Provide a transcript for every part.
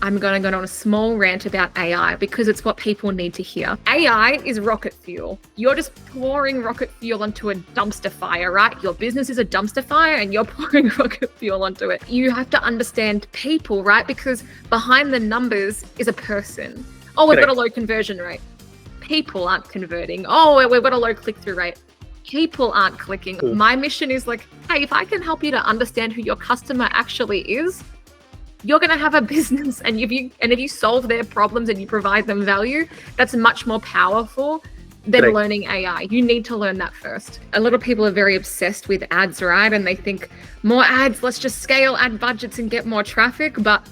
I'm going to go on a small rant about AI because it's what people need to hear. AI is rocket fuel. You're just pouring rocket fuel onto a dumpster fire, right? Your business is a dumpster fire and you're pouring rocket fuel onto it. You have to understand people, right? Because behind the numbers is a person. Oh, we've got a low conversion rate. People aren't converting. Oh, we've got a low click-through rate. People aren't clicking. My mission is like, hey, if I can help you to understand who your customer actually is, you're going to have a business, and if you solve their problems and you provide them value, that's much more powerful than learning AI. You need to learn that first. A lot of people are very obsessed with ads, right? And they think more ads, let's just scale ad budgets and get more traffic. But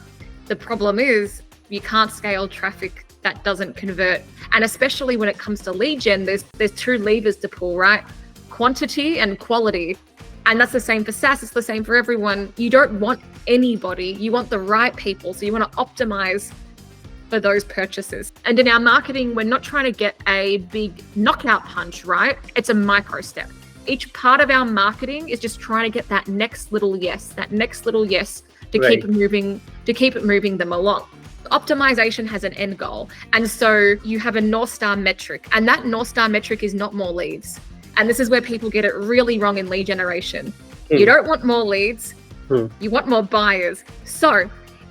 the problem is you can't scale traffic that doesn't convert. And especially when it comes to lead gen, there's two levers to pull, right? Quantity and quality. And that's the same for SaaS. It's the same for everyone. You don't want anybody. You want the right people. So you want to optimize for those purchases. And in our marketing, we're not trying to get a big knockout punch, right? It's a micro step. Each part of our marketing is just trying to get that next little yes to keep it moving them along. Optimization has an end goal. And so you have a North Star metric, and that North Star metric is not more leads. And this is where people get it really wrong in lead generation. You don't want more leads, you want more buyers. So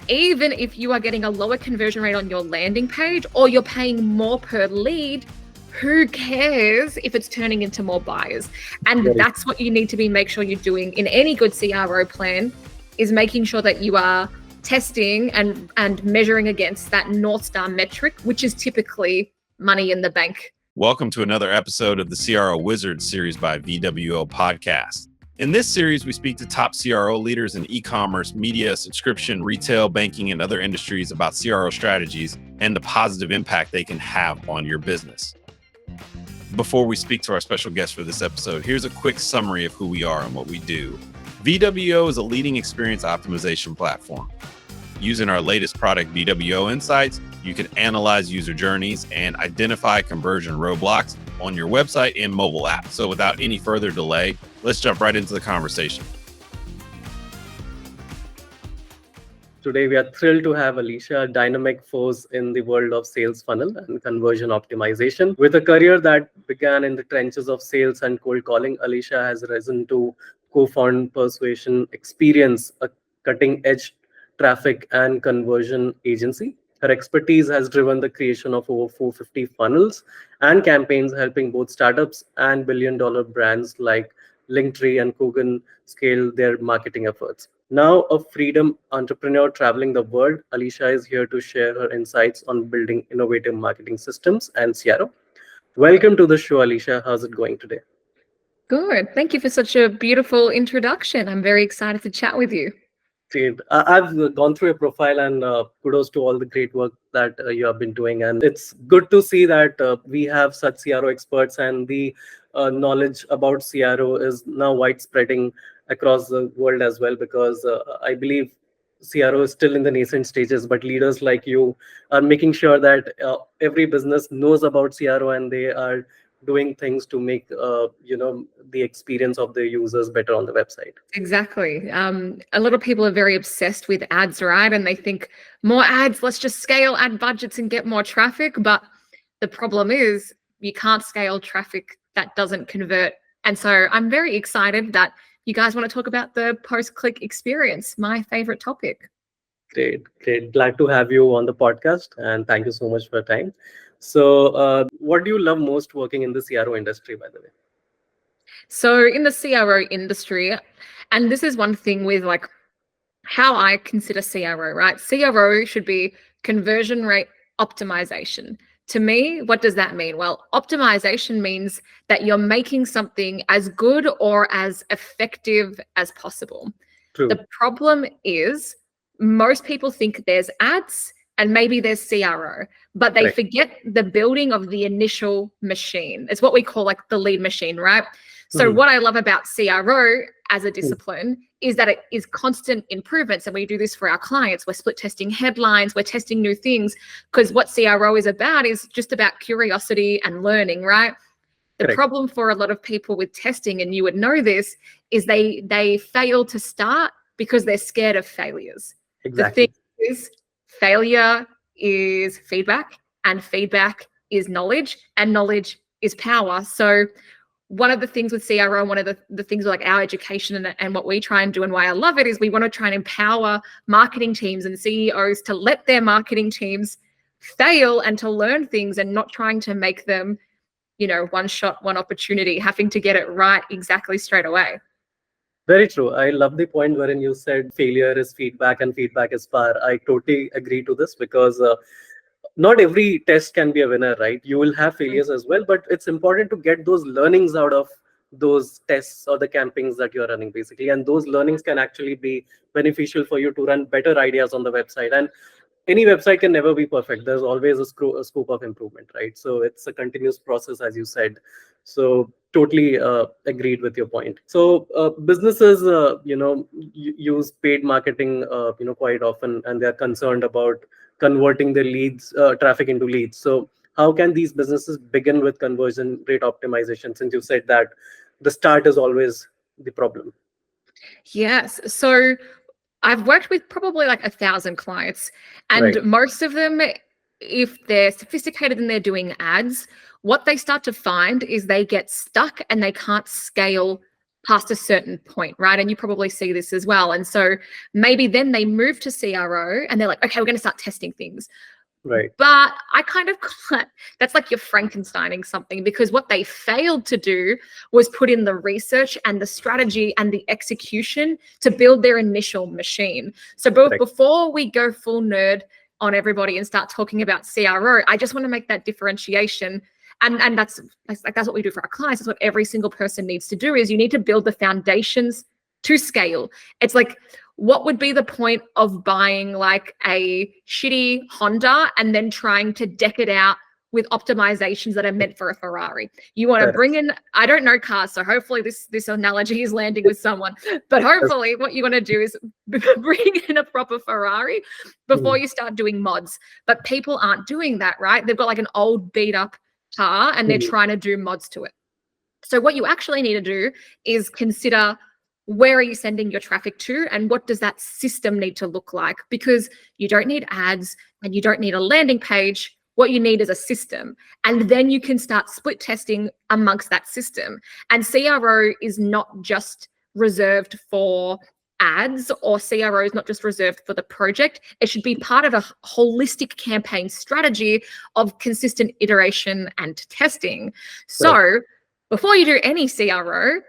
even if you are getting a lower conversion rate on your landing page or you're paying more per lead, who cares if it's turning into more buyers? And that's what you need to make sure you're doing in any good CRO plan, is making sure that you are testing and measuring against that North Star metric, which is typically money in the bank. Welcome to another episode of the CRO Wizard series by VWO Podcast. In this series, we speak to top CRO leaders in e-commerce, media, subscription, retail, banking, and other industries about CRO strategies and the positive impact they can have on your business. Before we speak to our special guest for this episode, here's a quick summary of who we are and what we do. VWO is a leading experience optimization platform. Using our latest product, VWO Insights, you can analyze user journeys and identify conversion roadblocks on your website and mobile app. So without any further delay, let's jump right into the conversation. Today, we are thrilled to have Alicia, a dynamic force in the world of sales funnel and conversion optimization. With a career that began in the trenches of sales and cold calling, Alicia has risen to co-found Persuasion Experience, a cutting-edge traffic and conversion agency. Her expertise has driven the creation of over 450 funnels and campaigns, helping both startups and billion-dollar brands like Linktree and Kogan scale their marketing efforts. Now a freedom entrepreneur traveling the world, Alicia is here to share her insights on building innovative marketing systems and CRO. Welcome to the show, Alicia. How's it going today? Good. Thank you for such a beautiful introduction. I'm very excited to chat with you. Great. I've gone through your profile, and kudos to all the great work that you have been doing. And it's good to see that we have such CRO experts, and the knowledge about CRO is now widespreading across the world as well, because I believe CRO is still in the nascent stages, but leaders like you are making sure that every business knows about CRO and they are doing things to make the experience of the users better on the website. Exactly. A lot of people are very obsessed with ads, right? And they think more ads, let's just scale ad budgets and get more traffic. But the problem is you can't scale traffic that doesn't convert. And so I'm very excited that you guys want to talk about the post-click experience, my favorite topic. Great. Glad to have you on the podcast, and thank you so much for your time. So what do you love most working in the CRO industry, by the way? So in the CRO industry, and this is one thing with like how I consider CRO, right? CRO should be conversion rate optimization. To me, what does that mean? Well, optimization means that you're making something as good or as effective as possible. True. The problem is most people think there's ads and maybe there's CRO, but they forget the building of the initial machine. It's what we call like the lead machine, right? So what I love about CRO as a discipline is that it is constant improvements. And we do this for our clients. We're split testing headlines. We're testing new things, because what CRO is about is just about curiosity and learning, right? The problem for a lot of people with testing, and you would know this, is they fail to start because they're scared of failures. Exactly. The thing is, failure is feedback, and feedback is knowledge, and knowledge is power. So one of the things with CRO, one of the things with like our education and what we try and do and why I love it is we want to try and empower marketing teams and CEOs to let their marketing teams fail and to learn things, and not trying to make them, one shot, one opportunity, having to get it right exactly straight away. Very true. I love the point wherein you said failure is feedback and feedback is power. I totally agree to this because not every test can be a winner, right? You will have failures as well, but it's important to get those learnings out of those tests or the campaigns that you're running, basically. And those learnings can actually be beneficial for you to run better ideas on the website. And any website can never be perfect. There's always a scope of improvement, right? So it's a continuous process, as you said. So totally agreed with your point. So businesses, use paid marketing, quite often, and they're concerned about converting their leads, traffic into leads. So how can these businesses begin with conversion rate optimization, since you said that the start is always the problem? Yes. So I've worked with probably like 1,000 clients, and Right. most of them, if they're sophisticated and they're doing ads, what they start to find is they get stuck and they can't scale past a certain point, right? And you probably see this as well. And so maybe then they move to CRO and they're like, okay, we're going to start testing things. Right. But I kind of call it, that's like you're Frankensteining something, because what they failed to do was put in the research and the strategy and the execution to build their initial machine. So Correct. before we go full nerd on everybody and start talking about CRO, I just want to make that differentiation. And that's what we do for our clients. That's what every single person needs to do, is you need to build the foundations to scale. It's like, what would be the point of buying like a shitty Honda and then trying to deck it out with optimizations that are meant for a Ferrari? You want to bring in, I don't know cars, so hopefully this analogy is landing with someone, but hopefully what you want to do is bring in a proper Ferrari before you start doing mods. But people aren't doing that, right? They've got like an old beat up car and they're trying to do mods to it. So what you actually need to do is consider, where are you sending your traffic to, and what does that system need to look like? Because you don't need ads and you don't need a landing page. What you need is a system. And then you can start split testing amongst that system. And CRO is not just reserved for ads, or CRO is not just reserved for the project. It should be part of a holistic campaign strategy of consistent iteration and testing. So before you do any CRO,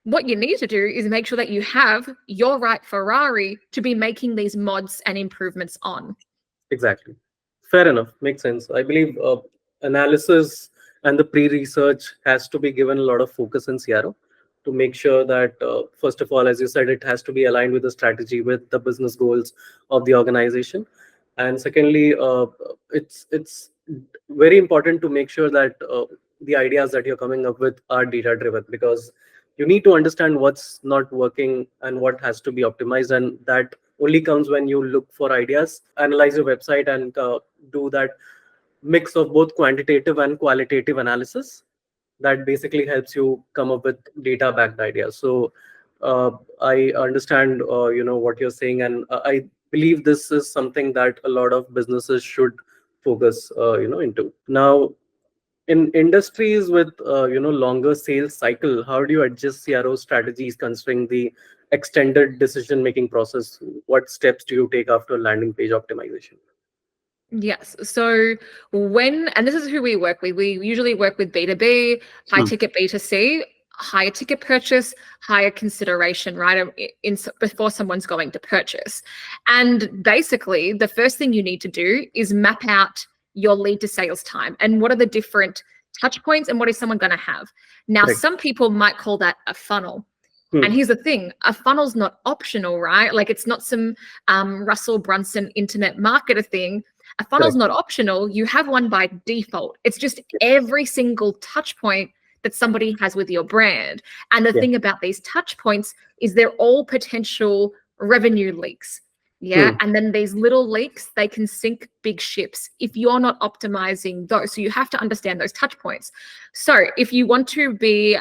what you need to do is make sure that you have your right Ferrari to be making these mods and improvements on. Exactly. Fair enough. Makes sense. I believe analysis and the pre-research has to be given a lot of focus in CRO to make sure that, first of all, as you said, it has to be aligned with the strategy, with the business goals of the organization. And secondly, it's very important to make sure that the ideas that you're coming up with are data-driven, because you need to understand what's not working and what has to be optimized. And that only comes when you look for ideas, analyze your website, and do that mix of both quantitative and qualitative analysis that basically helps you come up with data-backed ideas. So I understand, what you're saying, and I believe this is something that a lot of businesses should focus, into. Now, in industries with longer sales cycle, how do you adjust CRO strategies considering the extended decision making process? What steps do you take after landing page optimization? Yes. So and this is who we work with, we usually work with B2B, high ticket B2C, higher ticket purchase, higher consideration, right? Before someone's going to purchase. And basically, the first thing you need to do is map out your lead to sales time and what are the different touch points and what is someone going to have. Now, some people might call that a funnel. And here's the thing, a funnel's not optional, right? Like, it's not some Russell Brunson internet marketer thing. A funnel's not optional. You have one by default. It's just every single touch point that somebody has with your brand. And the thing about these touch points is they're all potential revenue leaks. And then these little leaks, they can sink big ships if you're not optimizing those. So you have to understand those touch points. So if you want to be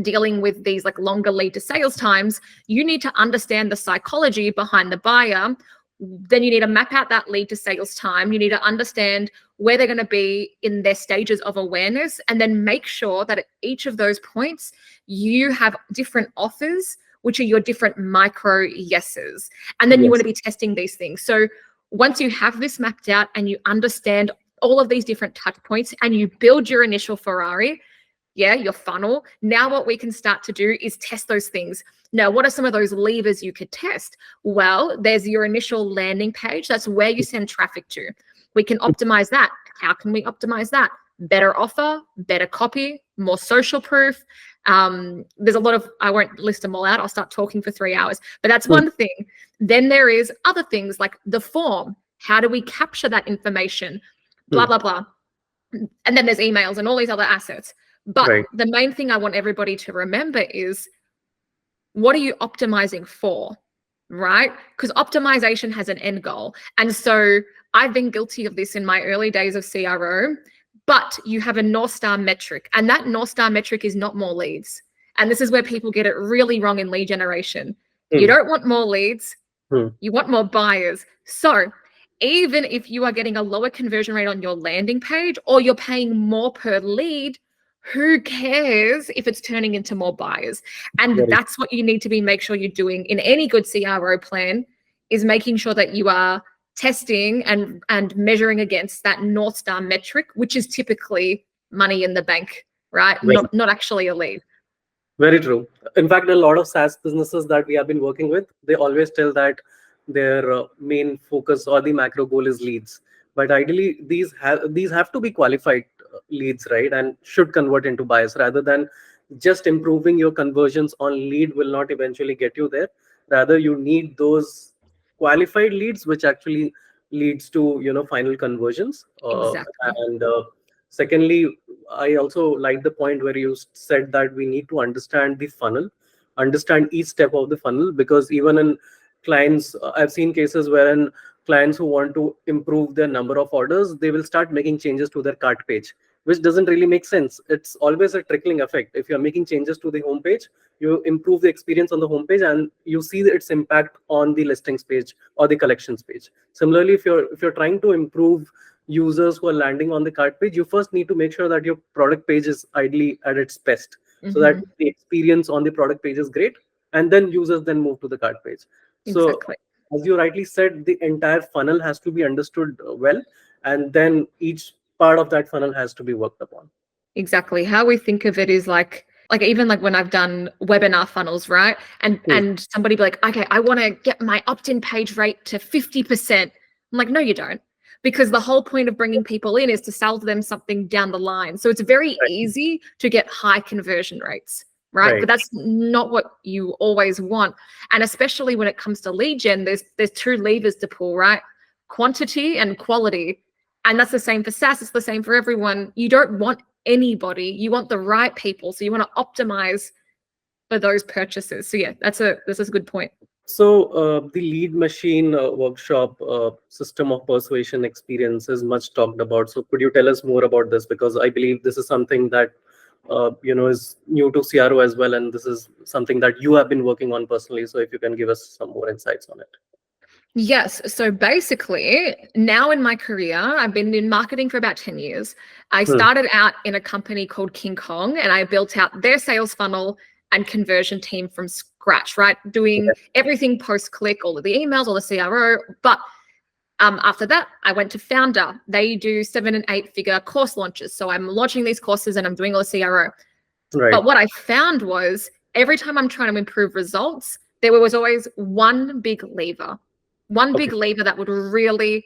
dealing with these like longer lead to sales times, you need to understand the psychology behind the buyer. Then you need to map out that lead to sales time. You need to understand where they're going to be in their stages of awareness, and then make sure that at each of those points, you have different offers, which are your different micro yeses. And then you want to be testing these things. So once you have this mapped out and you understand all of these different touch points and you build your initial Ferrari, your funnel, now what we can start to do is test those things. Now, what are some of those levers you could test? Well, there's your initial landing page. That's where you send traffic to. We can optimize that. How can we optimize that? Better offer, better copy, more social proof. There's a lot of, I won't list them all out. I'll start talking for 3 hours, but that's one thing. Then there is other things like the form. How do we capture that information? Blah, blah, blah. And then there's emails and all these other assets. But the main thing I want everybody to remember is, what are you optimizing for, right? Because optimization has an end goal. And so I've been guilty of this in my early days of CRO, but you have a North Star metric, and that North Star metric is not more leads. And this is where people get it really wrong in lead generation. You don't want more leads, you want more buyers. So even if you are getting a lower conversion rate on your landing page, or you're paying more per lead, who cares if it's turning into more buyers? And that's what you need to make sure you're doing in any good CRO plan, is making sure that you are testing and measuring against that North Star metric, which is typically money in the bank, right? Not actually a lead. Very true. In fact, a lot of SaaS businesses that we have been working with, they always tell that their main focus or the macro goal is leads. But ideally, these have to be qualified leads, right? And should convert into buyers, rather than just improving your conversions on lead will not eventually get you there. Rather, you need those qualified leads, which actually leads to, final conversions. Exactly. And secondly, I also like the point where you said that we need to understand the funnel, understand each step of the funnel, because even in clients, I've seen cases wherein clients who want to improve their number of orders, they will start making changes to their cart page, which doesn't really make sense. It's always a trickling effect. If you're making changes to the homepage, you improve the experience on the homepage and you see its impact on the listings page or the collections page. Similarly, if you're trying to improve users who are landing on the cart page, you first need to make sure that your product page is ideally at its best, so that the experience on the product page is great, and then users then move to the cart page. Exactly. So as you rightly said, the entire funnel has to be understood well, and then each part of that funnel has to be worked upon. Exactly. How we think of it is like even like when I've done webinar funnels, right? And somebody be like, okay, I want to get my opt-in page rate to 50%. I'm like, no, you don't. Because the whole point of bringing people in is to sell them something down the line. So it's very easy to get high conversion rates, right? But that's not what you always want. And especially when it comes to lead gen, there's two levers to pull, right? Quantity and quality. And that's the same for SaaS. It's the same for everyone. You don't want anybody. You want the right people. So you want to optimize for those purchases. So yeah, this is a good point. So the lead machine workshop system of persuasion experience is much talked about. So could you tell us more about this? Because I believe this is something that is new to CRO as well, and this is something that you have been working on personally. So if you can give us some more insights on it. Yes. So basically, now in my career, I've been in marketing for about 10 years. I started out in a company called King Kong, and I built out their sales funnel and conversion team from scratch, right? Doing everything post-click, all of the emails, all the CRO. But after that, I went to Founder. They do 7- and 8-figure course launches. So I'm launching these courses and I'm doing all the CRO. Right. But what I found was every time I'm trying to improve results, there was always one big lever. One big lever that would really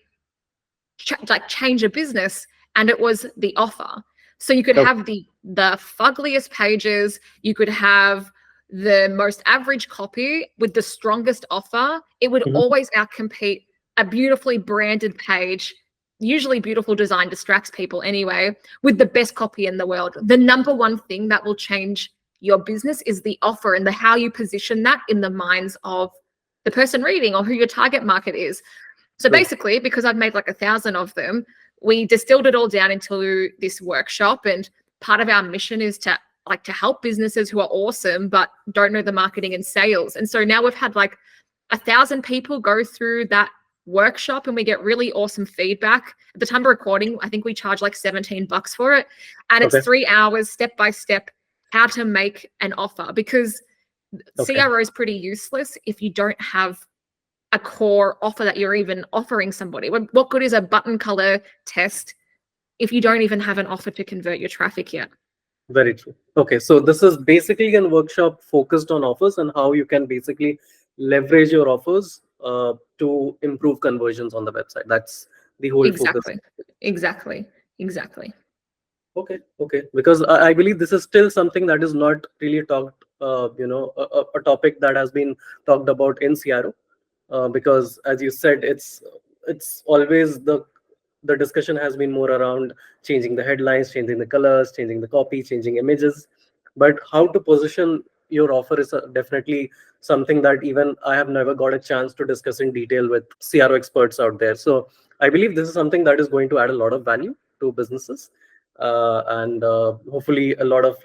change a business, and it was the offer. So you could have the fuggliest pages, you could have the most average copy with the strongest offer. It would always outcompete a beautifully branded page, usually beautiful design distracts people anyway, with the best copy in the world. The number one thing that will change your business is the offer and how you position that in the minds of the person reading or who your target market is. So basically, because I've made like 1,000 of them, we distilled it all down into this workshop. And part of our mission is to help businesses who are awesome, but don't know the marketing and sales. And so now we've had like 1,000 people go through that workshop and we get really awesome feedback. At the time of recording, I think we charge like $17 for it. And it's 3 hours, step by step, how to make an offer, because CRO is pretty useless if you don't have a core offer that you're even offering somebody. What good is a button color test if you don't even have an offer to convert your traffic yet? Very true. Okay, so this is basically a workshop focused on offers and how you can basically leverage your offers to improve conversions on the website. That's the whole focus. Exactly. Okay. Because I believe this is still something that is not really talked, a topic that has been talked about in CRO. Because as you said, it's always the discussion has been more around changing the headlines, changing the colors, changing the copy, changing images. But how to position your offer is definitely something that even I have never got a chance to discuss in detail with CRO experts out there. So I believe this is something that is going to add a lot of value to businesses. And hopefully a lot of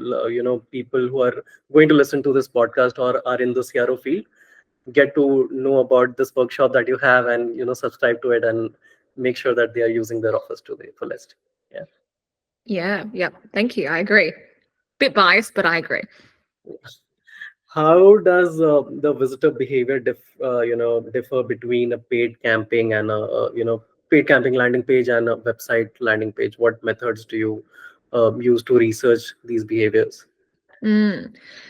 people who are going to listen to this podcast or are in the CRO field get to know about this workshop that you have and subscribe to it and make sure that they are using their offers to the fullest. Yeah. Thank you. I agree. Bit biased, but I agree. How does the visitor behavior differ between a paid camping and a paid camping landing page and a website landing page? What methods do you use to research these behaviors?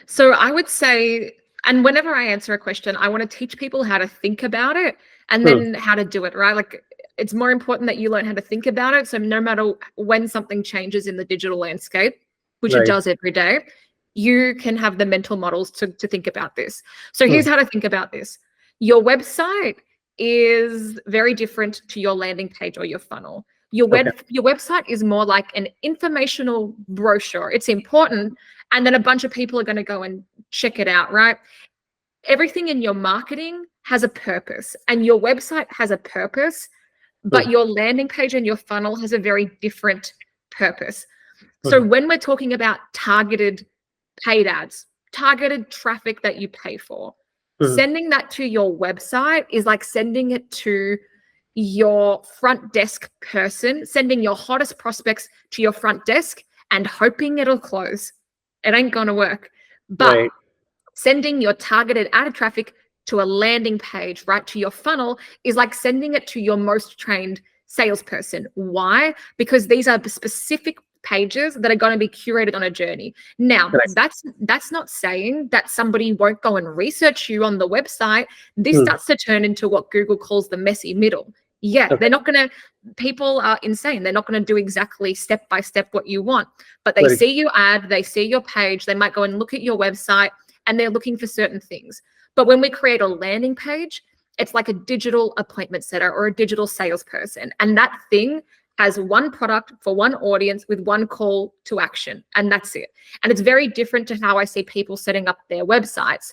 So I would say, and whenever I answer a question, I want to teach people how to think about it and then how to do it, right? Like, it's more important that you learn how to think about it. So no matter when something changes in the digital landscape, which it does every day, you can have the mental models to think about this. So here's how to think about this. Your website is very different to your landing page or your funnel. Your website is more like an informational brochure. It's important, and then a bunch of people are going to go and check it out, right? Everything in your marketing has a purpose, and your website has a purpose, but your landing page and your funnel has a very different purpose. So when we're talking about targeted paid ads, targeted traffic that you pay for, sending that to your website is like sending it to your front desk person, sending your hottest prospects to your front desk and hoping it'll close. It ain't gonna work. But sending your targeted ad traffic to a landing page, right, to your funnel, is like sending it to your most trained salesperson. Why? Because these are specific pages that are going to be curated on a journey. Now, that's not saying that somebody won't go and research you on the website. This starts to turn into what Google calls the messy middle. They're not going to, people are insane. They're not going to do exactly step by step what you want, but they see your ad, they see your page, they might go and look at your website, and they're looking for certain things. But when we create a landing page, it's like a digital appointment setter or a digital salesperson. And that thing has one product for one audience with one call to action, and that's it. And it's very different to how I see people setting up their websites.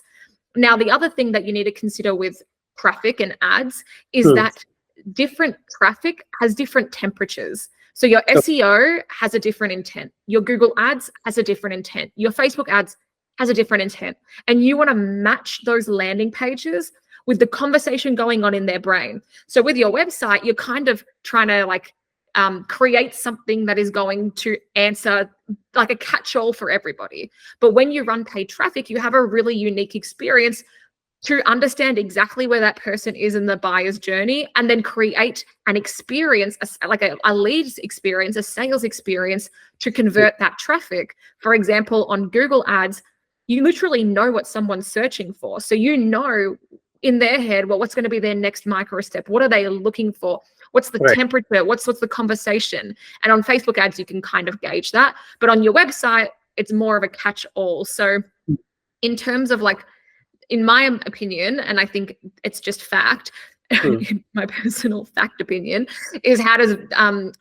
Now, the other thing that you need to consider with traffic and ads is that different traffic has different temperatures. So your SEO has a different intent. Your Google ads has a different intent. Your Facebook ads has a different intent. And you want to match those landing pages with the conversation going on in their brain. So with your website, you're kind of trying to like create something that is going to answer like a catch-all for everybody. But when you run paid traffic, you have a really unique experience to understand exactly where that person is in the buyer's journey, and then create an experience, like a lead experience, a sales experience to convert that traffic. For example, on Google ads, you literally know what someone's searching for. So you know in their head, well, what's going to be their next micro step? What are they looking for? What's the temperature? What's the conversation? And on Facebook ads, you can kind of gauge that. But on your website, it's more of a catch-all. So in terms of like, in my opinion, and I think it's just fact, my personal fact opinion, is how does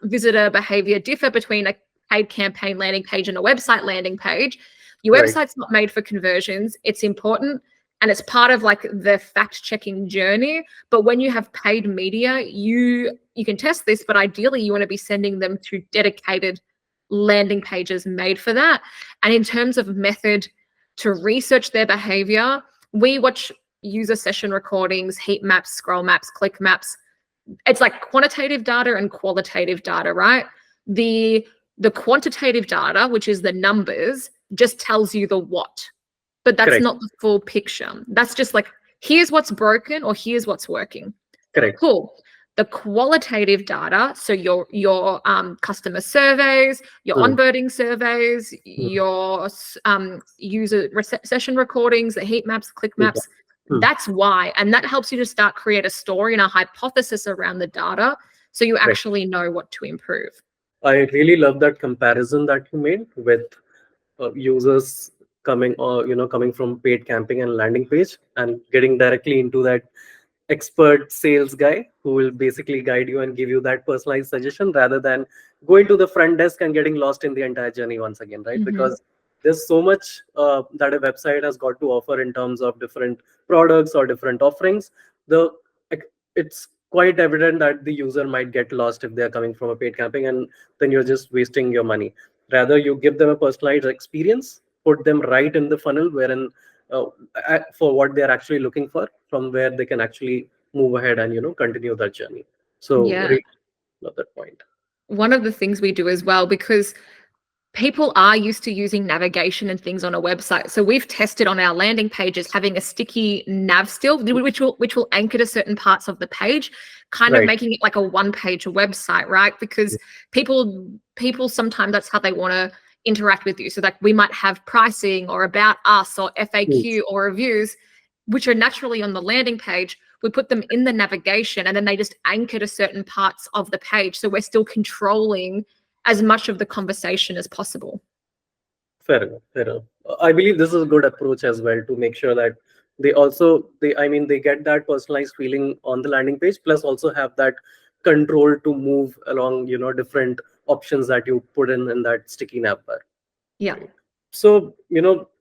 visitor behavior differ between a paid campaign landing page and a website landing page? Your website's not made for conversions. It's important, and it's part of like the fact-checking journey. But when you have paid media, you can test this, but ideally you want to be sending them to dedicated landing pages made for that. And in terms of method to research their behavior, we watch user session recordings, heat maps, scroll maps, click maps, it's like quantitative data and qualitative data, right? The quantitative data, which is the numbers, just tells you the what, but that's Correct. not the full picture. That's just like, here's what's broken or here's what's working. Correct. Cool. The qualitative data, so your customer surveys, your onboarding surveys, your user session recordings, the heat maps, click maps, that's why. And that helps you to start create a story and a hypothesis around the data, so you actually know what to improve. I really love that comparison that you made with users coming from paid camping and landing page and getting directly into that expert sales guy who will basically guide you and give you that personalized suggestion, rather than going to the front desk and getting lost in the entire journey once again, right? Because there's so much that a website has got to offer in terms of different products or different offerings. It's quite evident that the user might get lost if they're coming from a paid camping, and then you're just wasting your money. Rather, you give them a personalized experience, put them right in the funnel wherein for what they're actually looking for, from where they can actually move ahead and continue that journey. So really love that point. One of the things we do as well, because people are used to using navigation and things on a website, so we've tested on our landing pages having a sticky nav still, which will anchor to certain parts of the page, kind of making it like a one-page website, right? Because people sometimes that's how they want to interact with you. So like we might have pricing or about us or FAQ or reviews, which are naturally on the landing page. We put them in the navigation and then they just anchor to certain parts of the page. So we're still controlling as much of the conversation as possible. Fair enough. I believe this is a good approach as well, to make sure that they get that personalized feeling on the landing page, plus also have that control to move along, different options that you put in that sticky nav bar. Yeah. So,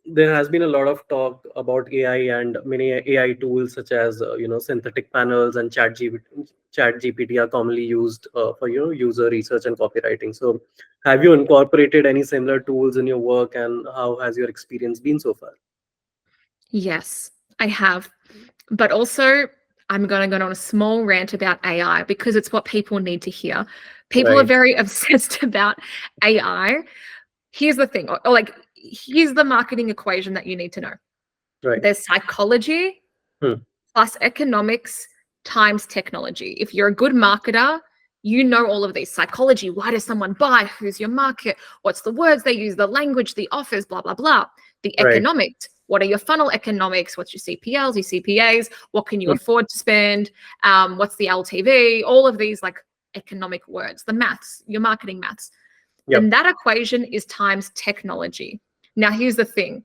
there has been a lot of talk about AI, and many AI tools such as, synthetic panels and ChatGPT are commonly used for, user research and copywriting. So have you incorporated any similar tools in your work, and how has your experience been so far? Yes, I have. But also, I'm going to go on a small rant about AI because it's what people need to hear. People are very obsessed about AI. Here's the thing, or like, here's the marketing equation that you need to know. There's psychology plus economics times technology. If you're a good marketer, you know all of these. Psychology, why does someone buy? Who's your market? What's the words they use, the language, the offers, blah, blah, blah. The economics, what are your funnel economics? What's your CPLs, your CPAs? What can you afford to spend? What's the LTV? All of these like economic words, the maths, your marketing maths. And that equation is times technology. Now, here's the thing.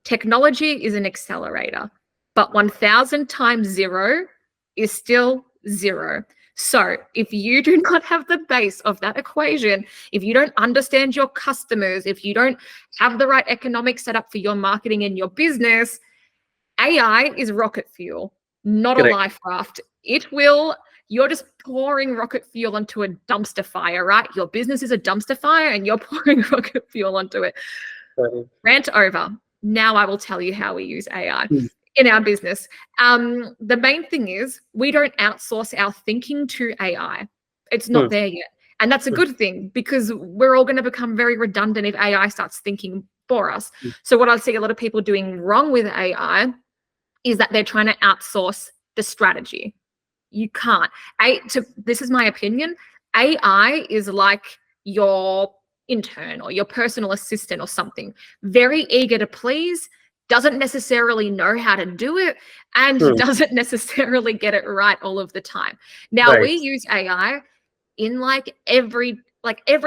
Technology is an accelerator, but 1,000 times 0 is still 0. So if you do not have the base of that equation, if you don't understand your customers, if you don't have the right economic setup for your marketing and your business, AI is rocket fuel, not a life raft. You're just pouring rocket fuel onto a dumpster fire, right? Your business is a dumpster fire and you're pouring rocket fuel onto it. Rant over. Now I will tell you how we use AI in our business. The main thing is we don't outsource our thinking to AI. It's not there yet. And that's a good thing, because we're all going to become very redundant if AI starts thinking for us. So what I see a lot of people doing wrong with AI is that they're trying to outsource the strategy. You can't. This is my opinion. AI is like your intern or your personal assistant or something. Very eager to please, doesn't necessarily know how to do it, and doesn't necessarily get it right all of the time. Now, we use AI in like every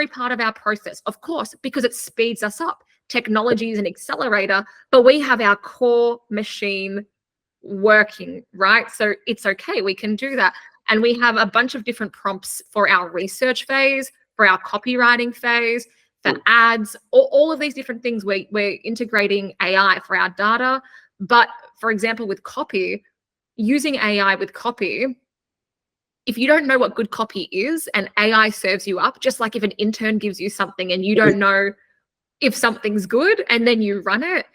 part of our process, of course, because it speeds us up. Technology is an accelerator, but we have our core machine working, right? So it's okay, we can do that. And we have a bunch of different prompts for our research phase, for our copywriting phase, for ads, all of these different things. We're integrating AI for our data. But for example, with copy, using AI with copy, if you don't know what good copy is and AI serves you up, just like if an intern gives you something and you don't know if something's good and then you run it,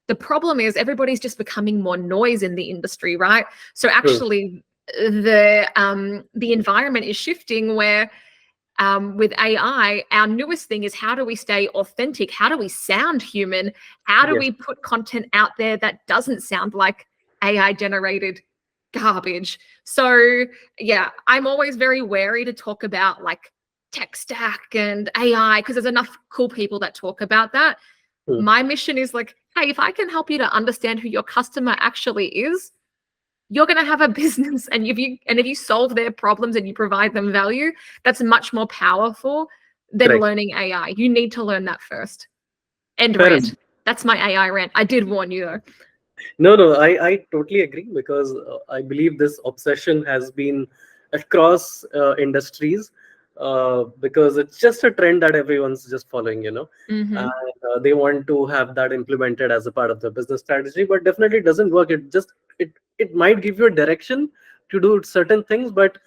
the problem is everybody's just becoming more noise in the industry, right? So actually the environment is shifting where with AI, our newest thing is how do we stay authentic? How do we sound human? How do Yes. we put content out there that doesn't sound like AI generated garbage? So yeah, I'm always very wary to talk about like tech stack and AI because there's enough cool people that talk about that. My mission is like, hey, if I can help you to understand who your customer actually is, you're going to have a business, and if you solve their problems and you provide them value, that's much more powerful than Correct. learning AI. You need to learn that first. End Fair rant. enough. That's my AI rant. I did warn you though. No, I totally agree because I believe this obsession has been across industries because it's just a trend that everyone's just following, Mm-hmm. and they want to have that implemented as a part of their business strategy, but definitely it doesn't work. It might give you a direction to do certain things, but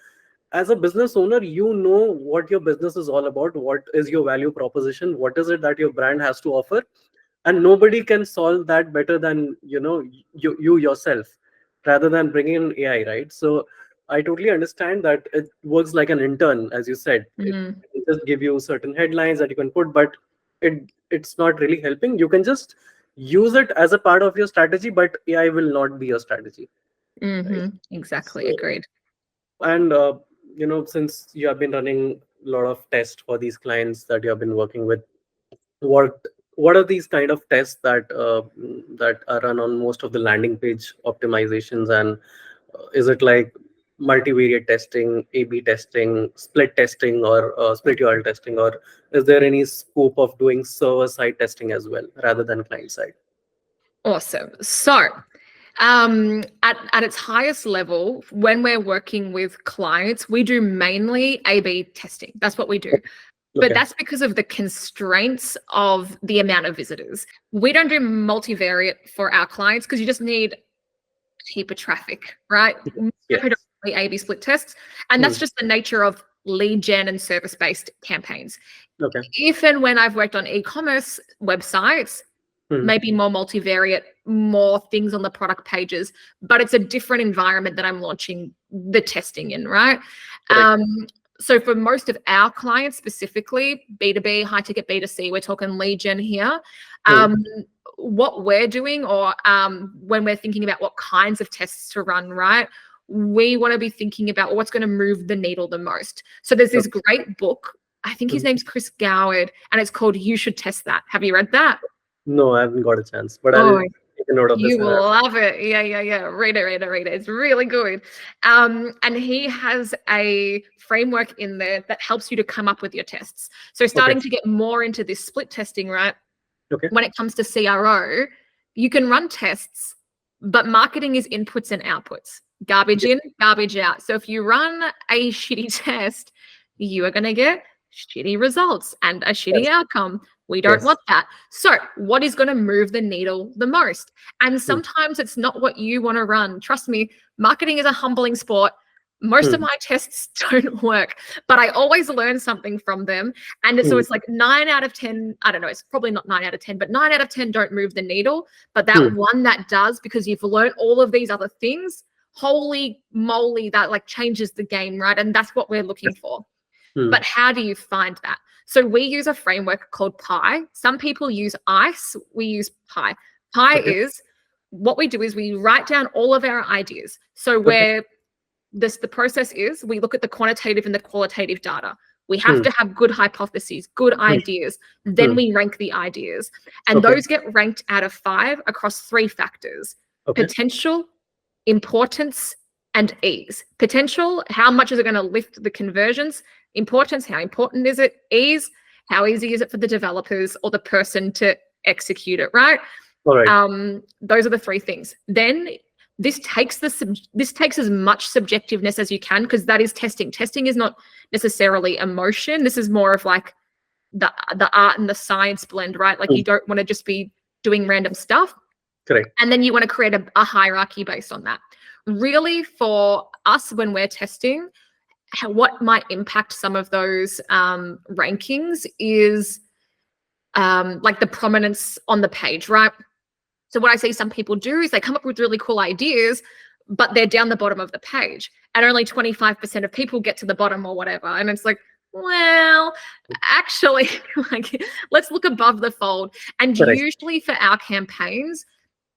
as a business owner, you know what your business is all about, what is your value proposition, what is it that your brand has to offer, and nobody can solve that better than you yourself, rather than bringing in AI, right? So I totally understand that it works like an intern, as you said. Mm-hmm. It just give you certain headlines that you can put, but it's not really helping. You can just use it as a part of your strategy, but AI will not be your strategy, right? Mm-hmm. Exactly. So, Agreed. and since you have been running a lot of tests for these clients that you have been working with, what what are these kind of tests that are run on most of the landing page optimizations, and is it like multivariate testing, A/B testing, split testing, or split URL testing, or is there any scope of doing server side testing as well rather than client side? Awesome. So, at its highest level, when we're working with clients, we do mainly A/B testing. That's what we do. But Okay. that's because of the constraints of the amount of visitors. We don't do multivariate for our clients because you just need a heap of traffic, right? Yes. Predominantly A/B split tests, and that's just the nature of lead gen and service-based campaigns. Okay. If and when I've worked on e-commerce websites, maybe more multivariate, more things on the product pages, but it's a different environment that I'm launching the testing in, right? Correct. So for most of our clients, specifically B2B, high ticket B2C, we're talking lead gen here. What we're doing, or when we're thinking about what kinds of tests to run, right? We want to be thinking about what's going to move the needle the most. So there's this great book, I think his name's Chris Goward, and it's called You Should Test That. Have you read that? No, I haven't got a chance, but I'll take a note of this. You will love it. Yeah. Read it. It's really good. And he has a framework in there that helps you to come up with your tests. So starting to get more into this split testing, right? Okay. When it comes to CRO, you can run tests, but marketing is inputs and outputs. Garbage in, garbage out. So if you run a shitty test, you are going to get shitty results and a shitty outcome. We don't want that. So what is going to move the needle the most? And sometimes it's not what you want to run. Trust me, marketing is a humbling sport. Most of my tests don't work, but I always learn something from them. And so it's like 9 out of 10, I don't know, it's probably not 9 out of 10, but 9 out of 10 don't move the needle. But that one that does, because you've learned all of these other things, holy moly, that like changes the game, right? And that's what we're looking for. But how do you find that? So we use a framework called PI. Some people use ICE. We use PI. PI is what we do is we write down all of our ideas. So where the process is, we look at the quantitative and the qualitative data. We have to have good hypotheses, good ideas. Then we rank the ideas. And those get ranked out of 5 across 3 factors: potential, importance, and ease. Potential, how much is it going to lift the conversions? Importance, how important is it? Ease, how easy is it for the developers or the person to execute it, right? All right. Those are the 3 things. Then this takes as much subjectiveness as you can, because that is testing. Testing is not necessarily emotion. This is more of like the art and the science blend, right? Like you don't want to just be doing random stuff. Correct. And then you want to create a hierarchy based on that. Really, for us, when we're testing, what might impact some of those rankings is like the prominence on the page, right? So what I see some people do is they come up with really cool ideas, but they're down the bottom of the page. and only 25% of people get to the bottom or whatever. And it's like, well, actually, like, let's look above the fold. And Correct. usually for our campaigns,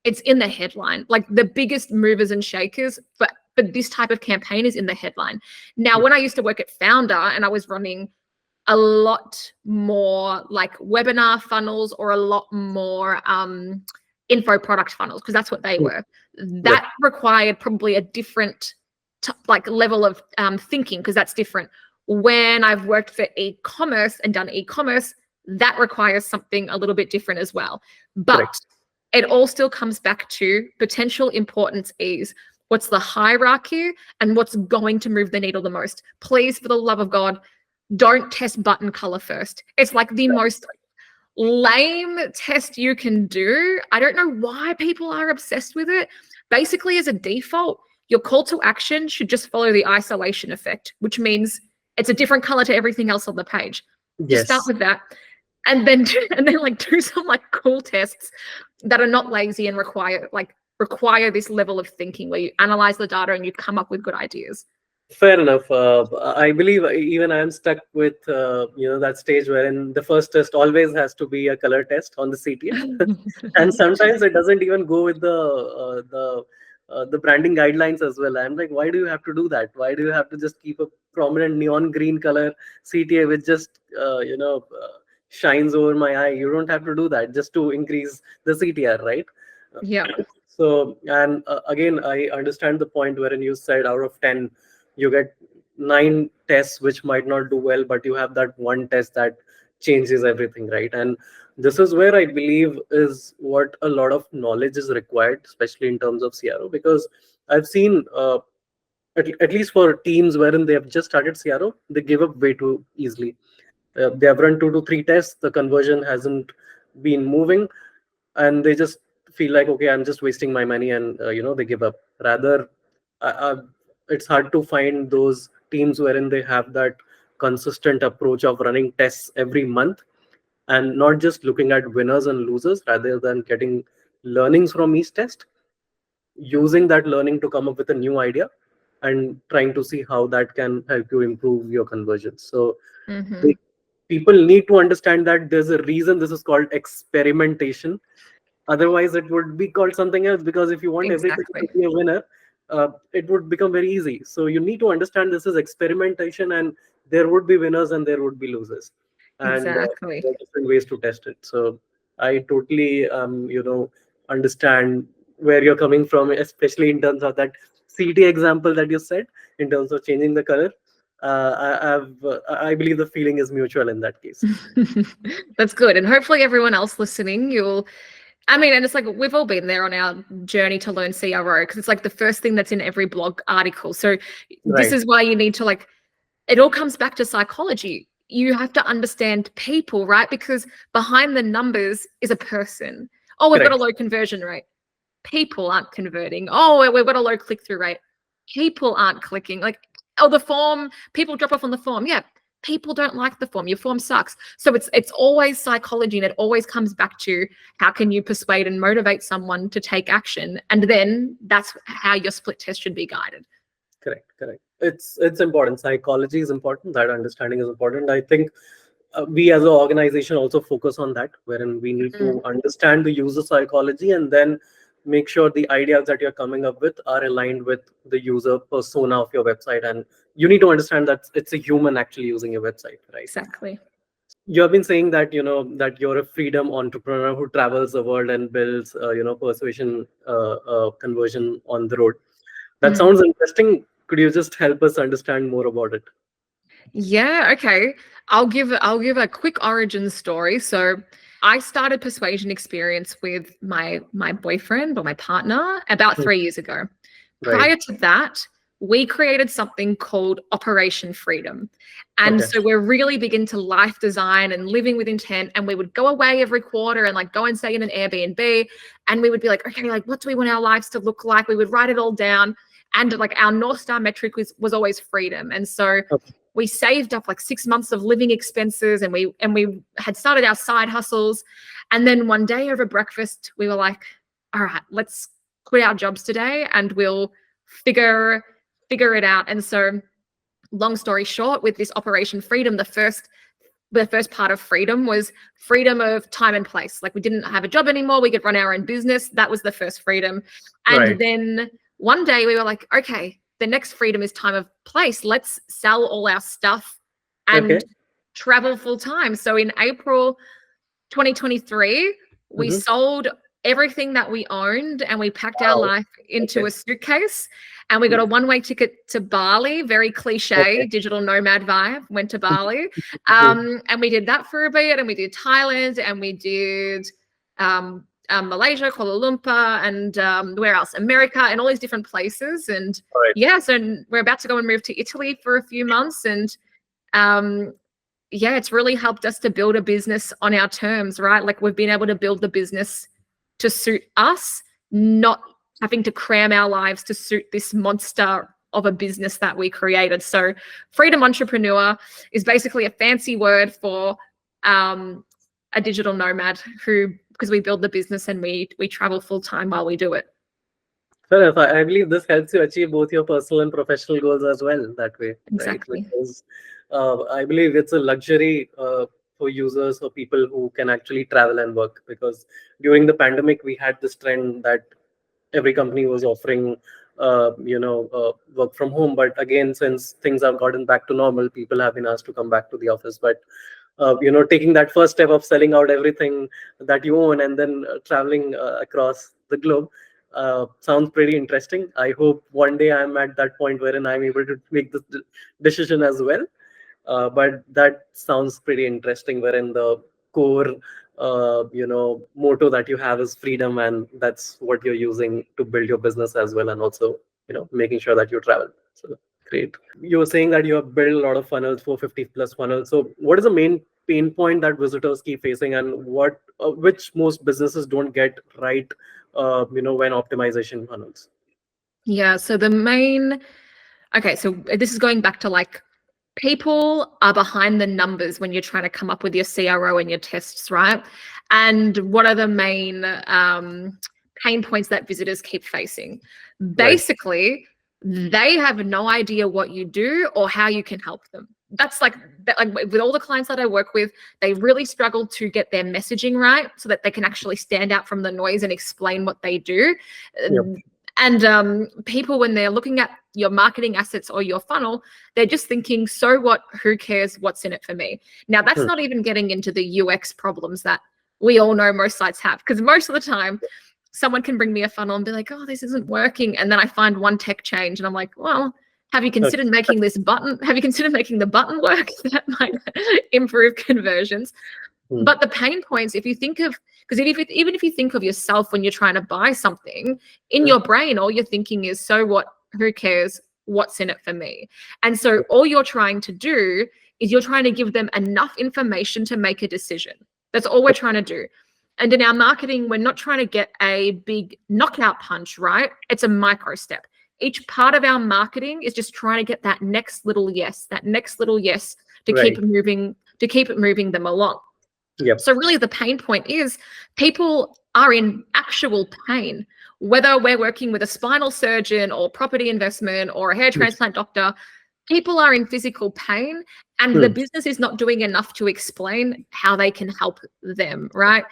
it's in the headline. Like the biggest movers and shakers for this type of campaign is in the headline. Now, when I used to work at Founder and I was running a lot more like webinar funnels or a lot more info product funnels, because that's what they were, that required probably a different like level of thinking, because that's different. When I've worked for e-commerce and done e-commerce, that requires something a little bit different as well. But Correct. it all still comes back to potential importance is what's the hierarchy and what's going to move the needle the most. Please, for the love of God, don't test button color first. It's like the most lame test you can do. I don't know why people are obsessed with it. Basically, as a default, your call to action should just follow the isolation effect, which means it's a different color to everything else on the page. Just Yes. start with that. And then like do some like cool tests that are not lazy and require this level of thinking where you analyze the data and you come up with good ideas. Fair enough. I believe even I am stuck with that stage wherein the first test always has to be a color test on the CTA, and sometimes it doesn't even go with the branding guidelines as well. I'm like, why do you have to do that? Why do you have to just keep a prominent neon green color CTA which just shines over my eye? You don't have to do that just to increase the CTR, right? Yeah. So, and again, I understand the point wherein you said out of 10, you get 9 tests which might not do well, but you have that one test that changes everything, right? And this is where I believe is what a lot of knowledge is required, especially in terms of CRO, because I've seen at least for teams wherein they have just started CRO, they give up way too easily. They have run 2 to 3 tests, the conversion hasn't been moving, and they just feel like, okay, I'm just wasting my money, and they give up. Rather, it's hard to find those teams wherein they have that consistent approach of running tests every month and not just looking at winners and losers, rather than getting learnings from each test, using that learning to come up with a new idea and trying to see how that can help you improve your conversions. So people need to understand that there's a reason this is called experimentation. Otherwise, it would be called something else, because if you want everything to be a winner, it would become very easy. So you need to understand this is experimentation, and there would be winners and there would be losers. And there are different ways to test it. So I totally, understand where you're coming from, especially in terms of that CT example that you said, in terms of changing the color. I believe the feeling is mutual in that case. That's good. And hopefully everyone else listening, and it's like we've all been there on our journey to learn CRO, because it's like the first thing that's in every blog article. So this is why you need to it all comes back to psychology. You have to understand people, right? Because behind the numbers is a person. Oh, we've got a low conversion rate. People aren't converting. Oh, we've got a low click-through rate. People aren't clicking. The form, people drop off on the form. Yeah, people don't like the form. Your form sucks. So it's always psychology, and it always comes back to how can you persuade and motivate someone to take action, and then that's how your split test should be guided. Correct. It's important. Psychology is important. That understanding is important. I think we as an organization also focus on that, wherein we need to understand the user psychology and then make sure the ideas that you're coming up with are aligned with the user persona of your website. And you need to understand that it's a human actually using your website, right? Exactly. You have been saying that, that you're a freedom entrepreneur who travels the world and builds, persuasion, conversion on the road. That sounds interesting. Could you just help us understand more about it? Yeah, okay. I'll give a quick origin story. So I started Persuasion Experience with my boyfriend or my partner about 3 years ago. Prior to that, we created something called Operation Freedom. And so we're really big into life design and living with intent. And we would go away every quarter and go and stay in an Airbnb. And we would be like, okay, what do we want our lives to look like? We would write it all down. And our North Star metric was always freedom. And so we saved up 6 months of living expenses, and we had started our side hustles. And then one day over breakfast, we were like, all right, let's quit our jobs today and we'll figure figure it out. And so long story short, with this Operation Freedom, the first part of freedom was freedom of time and place. Like we didn't have a job anymore. We could run our own business. That was the first freedom. And then one day we were like, okay, the next freedom is time of place. Let's sell all our stuff and travel full time. So in April 2023, we sold everything that we owned and we packed our life into a suitcase, and we got a one-way ticket to Bali, very cliche, digital nomad vibe, went to Bali. And we did that for a bit, and we did Thailand, and we did Malaysia, Kuala Lumpur, and where else? America, and all these different places. And so we're about to go and move to Italy for a few months. And it's really helped us to build a business on our terms, right? Like we've been able to build the business to suit us, not having to cram our lives to suit this monster of a business that we created. So freedom entrepreneur is basically a fancy word for a digital nomad because we build the business and we travel full time while we do it. Fair enough. I believe this helps you achieve both your personal and professional goals as well that way. Exactly. Right? Because I believe it's a luxury for users or people who can actually travel and work, because during the pandemic we had this trend that every company was offering work from home. But again, since things have gotten back to normal, people have been asked to come back to the office. But taking that first step of selling out everything that you own and then traveling across the globe sounds pretty interesting. I hope one day I'm at that point wherein I'm able to make this decision as well. But that sounds pretty interesting, wherein the core motto that you have is freedom, and that's what you're using to build your business as well, and also making sure that you travel. So great. You were saying that you have built a lot of funnels, 450 plus funnels. So what is the main pain point that visitors keep facing, and what which most businesses don't get right when optimization funnels? So so this is going back to like, people are behind the numbers when you're trying to come up with your CRO and your tests, right? And what are the main pain points that visitors keep facing? Basically, they have no idea what you do or how you can help them. That's like with all the clients that I work with, they really struggle to get their messaging right so that they can actually stand out from the noise and explain what they do. And people, when they're looking at your marketing assets or your funnel, they're just thinking, so what, who cares, what's in it for me? Now, that's not even getting into the UX problems that we all know most sites have, because most of the time, someone can bring me a funnel and be like, oh, this isn't working. And then I find one tech change and I'm like, well, have you considered making this button? Have you considered making the button work? That might improve conversions. But the pain points, if you think of, because even if you think of yourself when you're trying to buy something, in your brain, all you're thinking is, so what, who cares, what's in it for me? And so all you're trying to do is you're trying to give them enough information to make a decision. That's all we're trying to do. And in our marketing, we're not trying to get a big knockout punch, right? It's a micro step. Each part of our marketing is just trying to get that next little yes to keep it moving them along. So really the pain point is people are in actual pain, whether we're working with a spinal surgeon or property investment or a hair transplant doctor. People are in physical pain, and the business is not doing enough to explain how they can help them, right?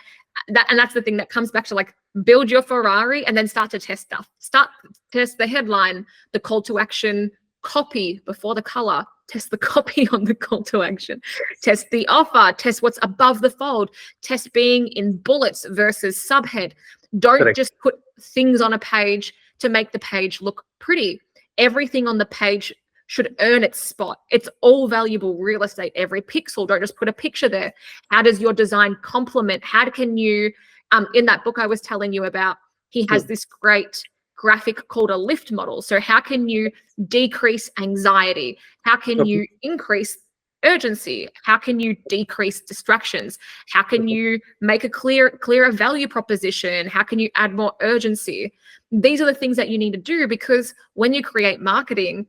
And that's the thing that comes back to, like, build your Ferrari and then start to test stuff. Test the headline, the call to action, copy before the color. Test the copy on the call to action. Test the offer. Test what's above the fold. Test being in bullets versus subhead. Don't just put things on a page to make the page look pretty. Everything on the page should earn its spot. It's all valuable real estate, every pixel. Don't just put a picture there. How does your design complement? How can you, in that book I was telling you about, he has this great graphic called a lift model. So how can you decrease anxiety? How can you increase urgency? How can you decrease distractions? How can you make a clearer value proposition? How can you add more urgency? These are the things that you need to do, because when you create marketing,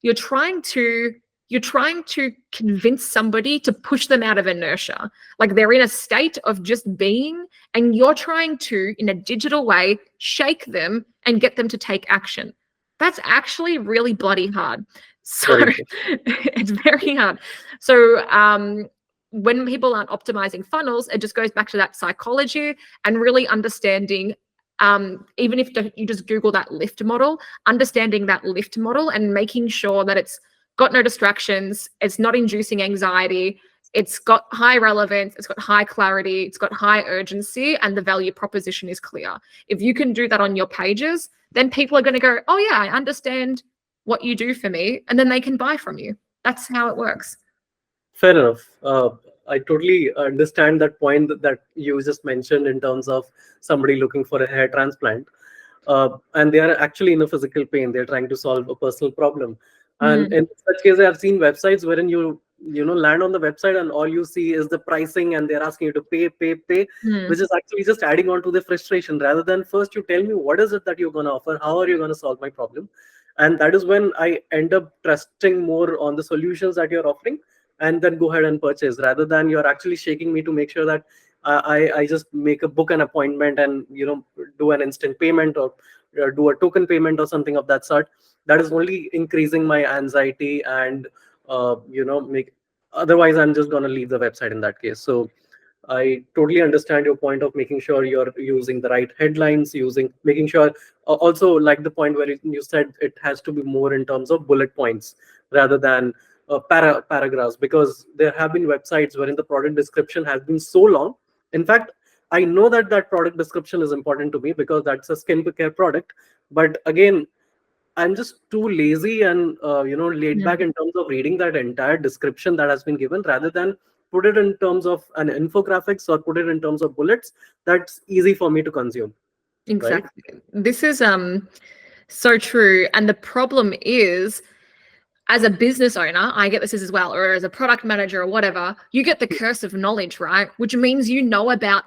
you're trying to convince somebody to push them out of inertia. Like, they're in a state of just being, and you're trying to, in a digital way, shake them and get them to take action. That's actually really bloody hard. So Very true. it's very hard. So when people aren't optimizing funnels, it just goes back to that psychology and really understanding, even if you just Google that lift model, understanding that lift model and making sure that it's got no distractions, it's not inducing anxiety, it's got high relevance, it's got high clarity, it's got high urgency, and the value proposition is clear. If you can do that on your pages, then people are going to go, oh yeah, I understand what you do for me, and then they can buy from you. That's how it works. Fair enough. I totally understand that point that you just mentioned in terms of somebody looking for a hair transplant, and they are actually in a physical pain. They're trying to solve a personal problem, and in such cases, I've seen websites wherein you land on the website and all you see is the pricing, and they're asking you to pay, which is actually just adding on to the frustration. Rather than first you tell me what is it that you're going to offer, how are you going to solve my problem, and that is when I end up trusting more on the solutions that you're offering, and then go ahead and purchase, rather than you're actually shaking me to make sure that I just book an appointment and do an instant payment or do a token payment or something of that sort. That is only increasing my anxiety and otherwise I'm just going to leave the website in that case. So I totally understand your point of making sure you're using the right headlines, making sure also like the point where you said it has to be more in terms of bullet points rather than paragraphs, because there have been websites wherein the product description has been so long. In fact, I know that product description is important to me because that's a skincare product, but again, I'm just too lazy and laid back in terms of reading that entire description that has been given, rather than put it in terms of an infographics or put it in terms of bullets that's easy for me to consume. Exactly. Right? This is so true. And the problem is, as a business owner, I get this as well, or as a product manager or whatever, you get the curse of knowledge, right? Which means you know about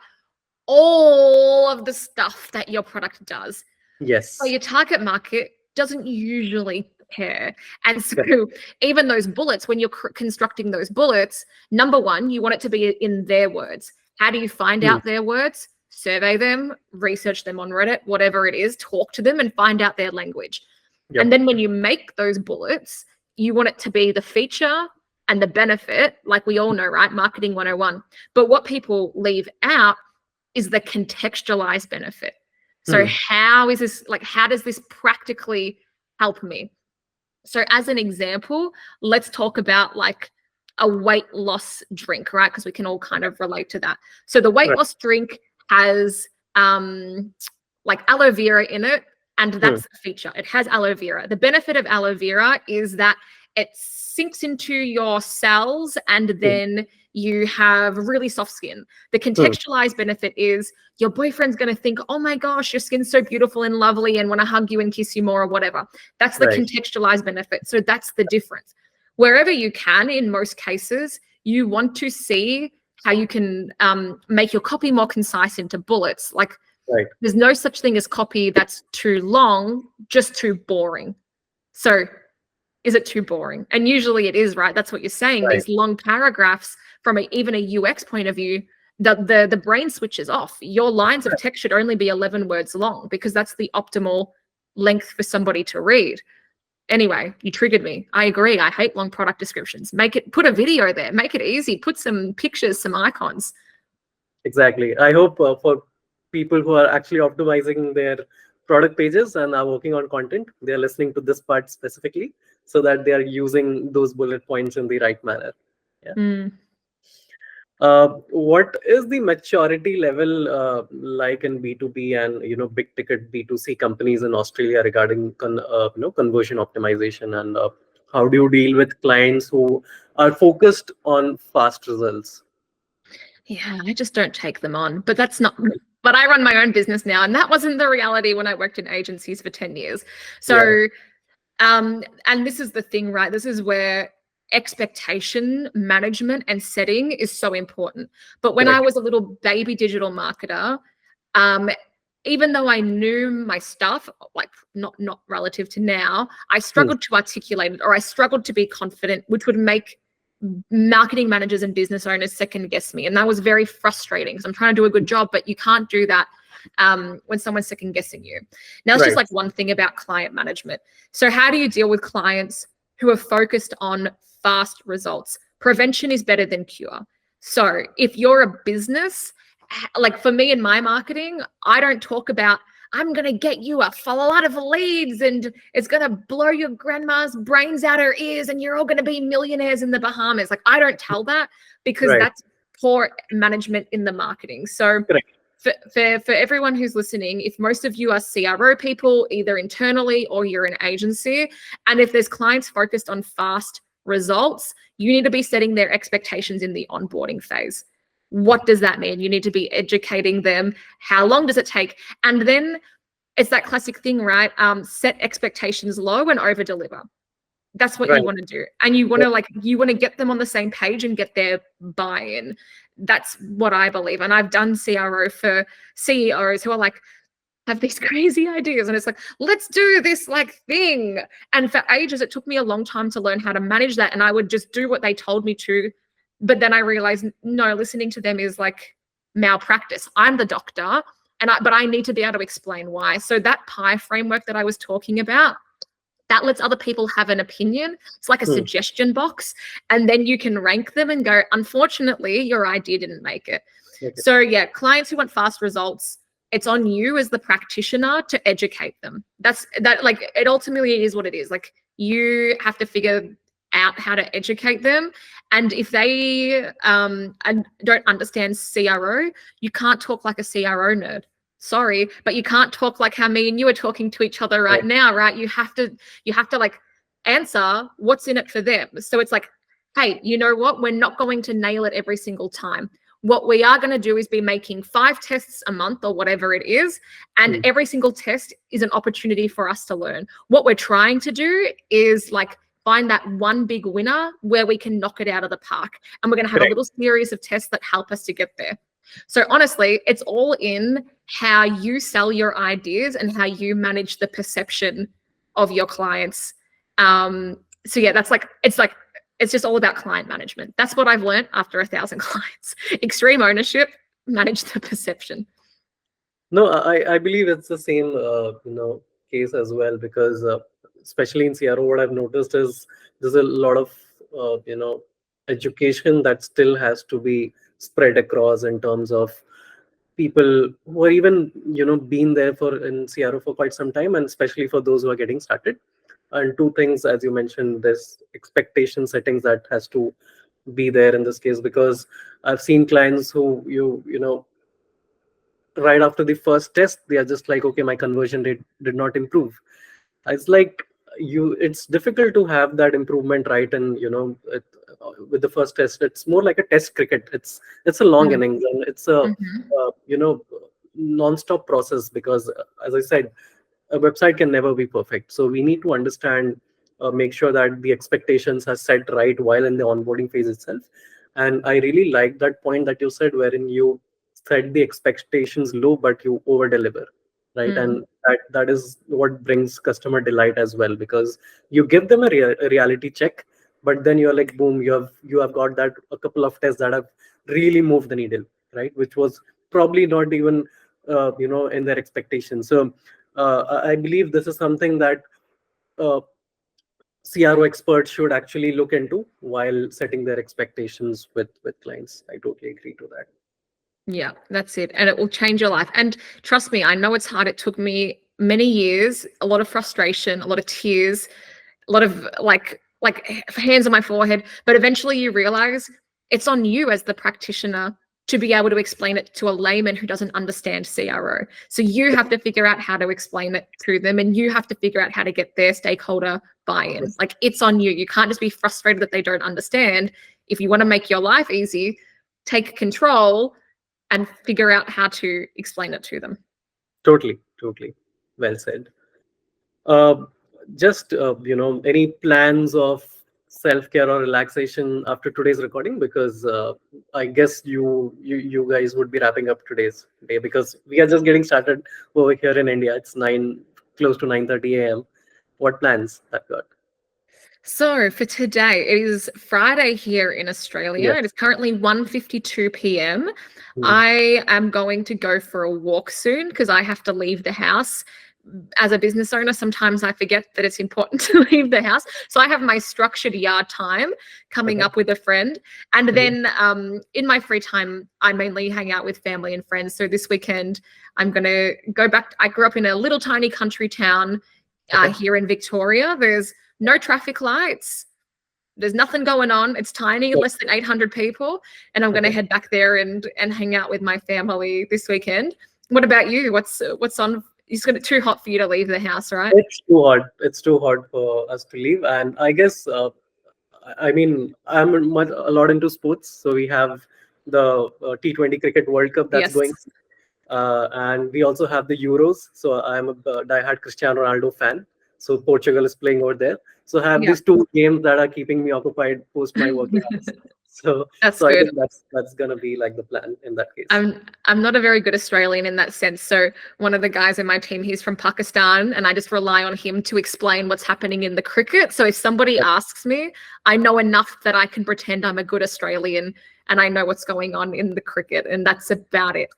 all of the stuff that your product does. Yes. So your target market doesn't usually care. And so even those bullets, when you're constructing those bullets, number one, you want it to be in their words. How do you find out their words? Survey them, research them on Reddit, whatever it is, talk to them and find out their language. And then when you make those bullets, you want it to be the feature and the benefit, like we all know, right? Marketing 101. But what people leave out is the contextualized benefit. So how is this, like, how does this practically help me? So as an example, let's talk about like a weight loss drink, right? Because we can all kind of relate to that. So the weight loss drink has like aloe vera in it, and that's a feature. It has aloe vera. The benefit of aloe vera is that it sinks into your cells and then you have really soft skin. The contextualized benefit is your boyfriend's going to think, oh my gosh, your skin's so beautiful and lovely and want to hug you and kiss you more or whatever. That's the contextualized benefit. So that's the difference. Wherever you can, in most cases, you want to see how you can make your copy more concise into bullets. Like there's no such thing as copy that's too long, just too boring. So is it too boring? And usually it is, right? That's what you're saying. These long paragraphs from even a UX point of view, the brain switches off. Your lines of text should only be 11 words long because that's the optimal length for somebody to read. Anyway, you triggered me. I agree. I hate long product descriptions. Put a video there. Make it easy. Put some pictures, some icons. Exactly. I hope for people who are actually optimizing their product pages and are working on content, they're listening to this part specifically so that they are using those bullet points in the right manner. What is the maturity level like in B2B and big ticket B2C companies in Australia regarding conversion optimization, and how do you deal with clients who are focused on fast results? Yeah, I just don't take them on, but that's not. But I run my own business now, and that wasn't the reality when I worked in agencies for 10 years. So, and this is the thing, right? This is where expectation management and setting is so important. But when I was a little baby digital marketer, even though I knew my stuff, like not relative to now, I struggled to articulate it, or I struggled to be confident, which would make marketing managers and business owners second guess me. And that was very frustrating because I'm trying to do a good job, but you can't do that when someone's second guessing you. Now, it's just like one thing about client management. So how do you deal with clients who are focused on fast results? Prevention is better than cure. So if you're a business, like for me in my marketing, I don't talk about, I'm going to get you a lot of leads and it's going to blow your grandma's brains out her ears and you're all going to be millionaires in the Bahamas. Like, I don't tell that because that's poor management in the marketing. So for everyone who's listening, if most of you are CRO people, either internally or you're an agency, and if there's clients focused on fast results, you need to be setting their expectations in the onboarding phase. What does that mean? You need to be educating them. How long does it take? And then it's that classic thing, right? Set expectations low and over deliver. That's what you want to do. And you want to you want to get them on the same page and get their buy-in. That's what I believe. And I've done CRO for CEOs who are like, have these crazy ideas. And it's like, let's do this thing. And for ages, it took me a long time to learn how to manage that. And I would just do what they told me to. But then I realized, no, listening to them is like malpractice. I'm the doctor, but I need to be able to explain why. So that PIE framework that I was talking about, that lets other people have an opinion. It's like a suggestion box. And then you can rank them and go, unfortunately, your idea didn't make it. So yeah, clients who want fast results, it's on you as the practitioner to educate them. It ultimately is what it is. Like, you have to figure out how to educate them. And if they don't understand CRO, you can't talk like a CRO nerd. Sorry, but you can't talk like how me and you are talking to each other right now, right? You have to answer what's in it for them. So it's like, hey, you know what? We're not going to nail it every single time. What we are going to do is be making 5 tests a month or whatever it is. And every single test is an opportunity for us to learn. What we're trying to do is find that one big winner where we can knock it out of the park. And we're going to have a little series of tests that help us to get there. So honestly, it's all in how you sell your ideas and how you manage the perception of your clients. So yeah, it's just all about client management. That's what I've learned after 1,000 clients. Extreme ownership, manage the perception. No, I believe it's the same case as well, because especially in CRO, what I've noticed is there's a lot of education that still has to be spread across in terms of people who are even been there in CRO for quite some time, and especially for those who are getting started. And 2 things, as you mentioned, there's expectation settings that has to be there in this case, because I've seen clients who right after the first test, they are just like, okay, my conversion rate did not improve. It's like it's difficult to have that improvement, right? And with the first test, it's more like a test cricket. It's a long innings, and it's a non-stop process, because as I said, a website can never be perfect. So we need to understand, make sure that the expectations are set right while in the onboarding phase itself. And I really like that point that you said, wherein you set the expectations low, but you over deliver, right? And that is what brings customer delight as well, because you give them a reality check, but then you're like, boom, you have got that a couple of tests that have really moved the needle, right? Which was probably not even in their expectations. So I believe this is something that CRO experts should actually look into while setting their expectations with clients. I totally agree to that. Yeah, that's it. And it will change your life. And trust me, I know it's hard. It took me many years, a lot of frustration, a lot of tears, a lot of like hands on my forehead. But eventually you realize it's on you as the practitioner to be able to explain it to a layman who doesn't understand CRO. So you have to figure out how to explain it to them, and you have to figure out how to get their stakeholder buy-in. Like, it's on you. You can't just be frustrated that they don't understand. If you want to make your life easy, take control and figure out how to explain it to them. Totally. Well said. Just any plans of self-care or relaxation after today's recording? Because I guess you guys would be wrapping up today's day, because we are just getting started over here in India. It's close to 9:30 a.m. What plans have got? So for today, it is Friday here in Australia. Yes. It is currently 1:52 p.m. Hmm. I am going to go for a walk soon because I have to leave the house. As a business owner, sometimes I forget that it's important to leave the house. So I have my structured yard time coming Okay. up with a friend. And Mhm. then in my free time, I mainly hang out with family and friends. So this weekend, I'm going to go back. I grew up in a little tiny country town Okay. here in Victoria. There's no traffic lights. There's nothing going on. It's tiny, Yep. less than 800 people. And I'm going to Okay. head back there and hang out with my family this weekend. What about you? What's on? It's going to too hot for you to leave the house, right? It's too hot. It's too hot for us to leave. And I guess, I mean, a lot into sports. So we have the T20 Cricket World Cup that's Yes. going. And we also have the Euros. So I'm a diehard Cristiano Ronaldo fan. So Portugal is playing over there. So I have Yeah. these two games that are keeping me occupied post my working hours. So That's so I good. think that's gonna be like the plan in that case. I'm not a very good Australian in that sense. So one of the guys in my team, he's from Pakistan, and I just rely on him to explain what's happening in the cricket. So if somebody Yep. asks me, I know enough that I can pretend I'm a good Australian and I know what's going on in the cricket, and that's about it.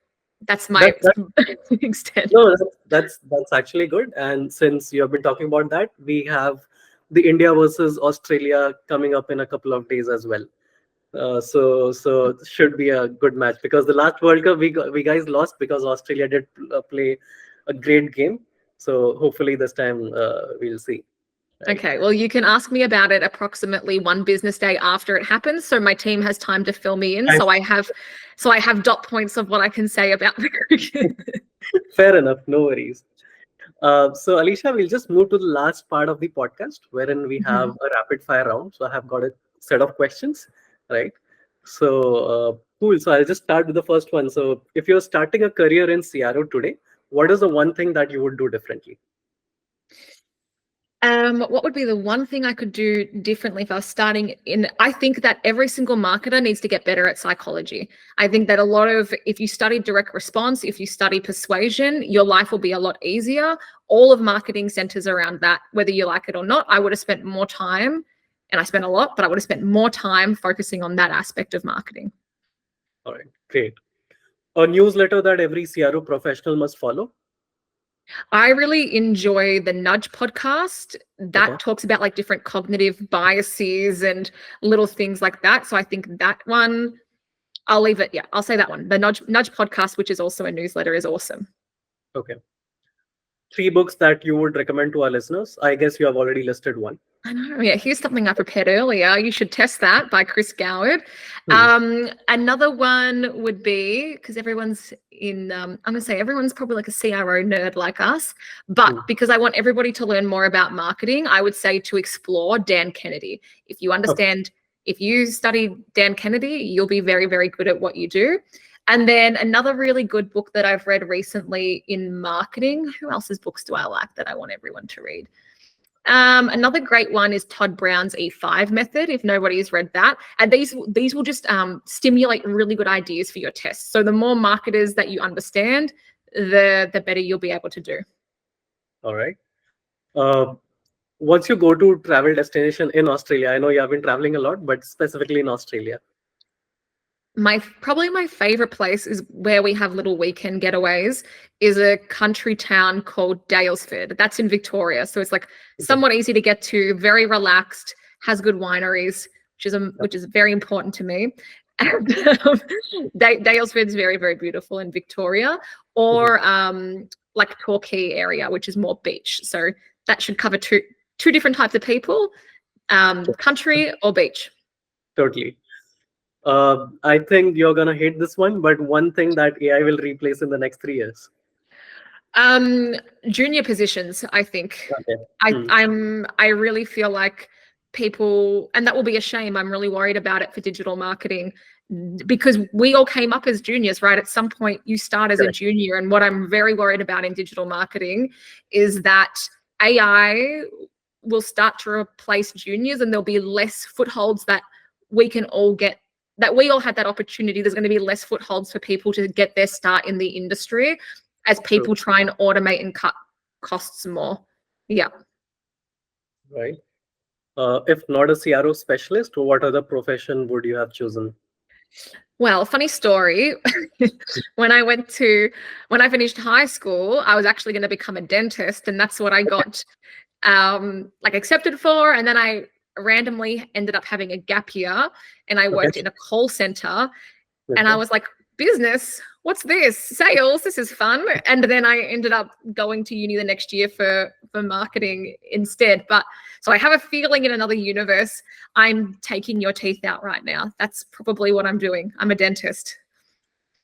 That's my That extent. No, that's actually good. And since you have been talking about that, we have the India versus Australia coming up in a couple of days as well. So it should be a good match because the last World Cup we guys lost because Australia did play a great game. So hopefully this time we'll see. Right. Okay, well, you can ask me about it approximately one business day after it happens, so my team has time to fill me in. I- So I have dot points of what I can say about the cricket. Fair enough. No worries. So Alicia, we'll just move to the last part of the podcast wherein we have a rapid fire round. So I have got a set of questions, right? So cool. So I'll just start with the first one. So if you're starting a career in CRO today, what is the one thing that you would do differently? What would be the one thing I could do differently if I was starting in? I think that every single marketer needs to get better at psychology. I think that if you study direct response, if you study persuasion, your life will be a lot easier. All of marketing centers around that, whether you like it or not. I would have spent more time, and I spent a lot, but I would have spent more time focusing on that aspect of marketing. All right, great. A newsletter that every CRO professional must follow. I really enjoy the Nudge podcast that Okay. talks about like different cognitive biases and little things like that. So I think that one, I'll leave it. Yeah, I'll say that one. The Nudge podcast, which is also a newsletter, is awesome. Okay. 3 books that you would recommend to our listeners. I guess you have already listed one. I know. Yeah, here's something I prepared earlier. You should test that by Chris Goward. Another one would be because everyone's I'm gonna say everyone's probably like a CRO nerd like us, but because I want everybody to learn more about marketing, I would say to explore Dan Kennedy. If you understand, if you study Dan Kennedy, you'll be very, very good at what you do. And then another really good book that I've read recently in marketing. Who else's books do I like that I want everyone to read? Another great one is Todd Brown's E5 method, if nobody's read that. And these will just stimulate really good ideas for your tests. So the more marketers that you understand, the better you'll be able to do. All right. What's your go-to travel destination in Australia? I know you have been traveling a lot, but specifically in Australia. Probably my favorite place is where we have little weekend getaways is a country town called Daylesford. That's in Victoria. So it's like somewhat easy to get to, very relaxed, has good wineries, which is very important to me. And Daylesford is very, very beautiful in Victoria, or like Torquay area, which is more beach. So that should cover two different types of people, country or beach. Totally. I think you're gonna hate this one, but one thing that AI will replace in the next 3 years. Junior positions, I think. Okay. I really feel like people, and that will be a shame. I'm really worried about it for digital marketing because we all came up as juniors, right? At some point you start as a junior. And what I'm very worried about in digital marketing is that AI will start to replace juniors and there'll be less footholds that we can all get, that we all had that opportunity. There's going to be less footholds for people to get their start in the industry as people try and automate and cut costs more. Yeah. Right. If not a CRO specialist, what other profession would you have chosen? Well, funny story. when I finished high school, I was actually going to become a dentist, and that's what I got like accepted for. And then I randomly ended up having a gap year, and I worked in a call center. And I was like, business, what's this? Sales, this is fun. And then I ended up going to uni the next year for marketing instead. But so I have a feeling in another universe, I'm taking your teeth out right now. That's probably what I'm doing. I'm a dentist.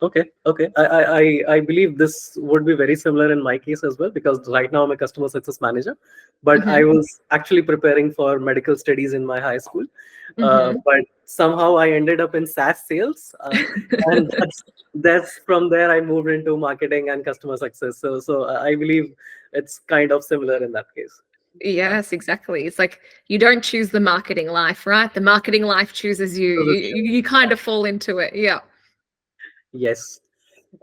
Okay. I believe this would be very similar in my case as well, because right now I'm a customer success manager, but I was actually preparing for medical studies in my high school. But somehow I ended up in SaaS sales, and that's from there I moved into marketing and customer success. So I believe it's kind of similar in that case. Yes, exactly. It's like you don't choose the marketing life, right? The marketing life chooses you. You kind of fall into it. Yeah. Yes.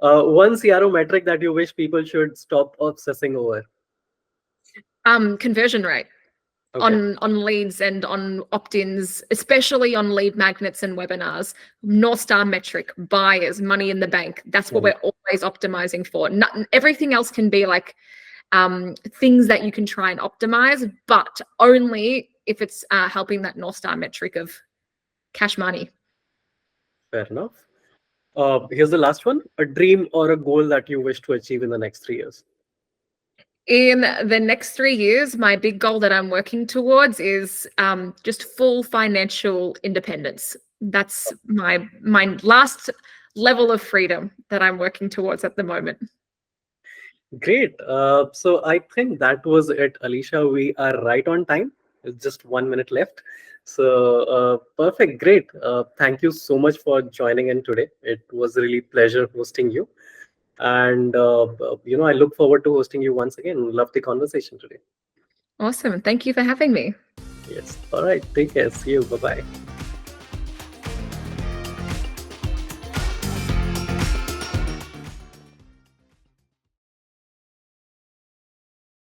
One CRO metric that you wish people should stop obsessing over. Conversion rate. Okay. On leads and on opt-ins, especially on lead magnets and webinars. North Star metric, buyers, money in the bank. That's what we're always optimizing for. Everything else can be like things that you can try and optimize, but only if it's helping that North Star metric of cash money. Fair enough. Here's the last one. A dream or a goal that you wish to achieve in the next 3 years. In the next 3 years, my big goal that I'm working towards is just full financial independence. That's my last level of freedom that I'm working towards at the moment. Great. So I think that was it, Alisha. We are right on time. It's just 1 minute left. So perfect. Great. Thank you so much for joining in today. It was really pleasure hosting you. And I look forward to hosting you once again. Love the conversation today. Awesome. Thank you for having me. Yes. All right. Take care. See you. Bye-bye.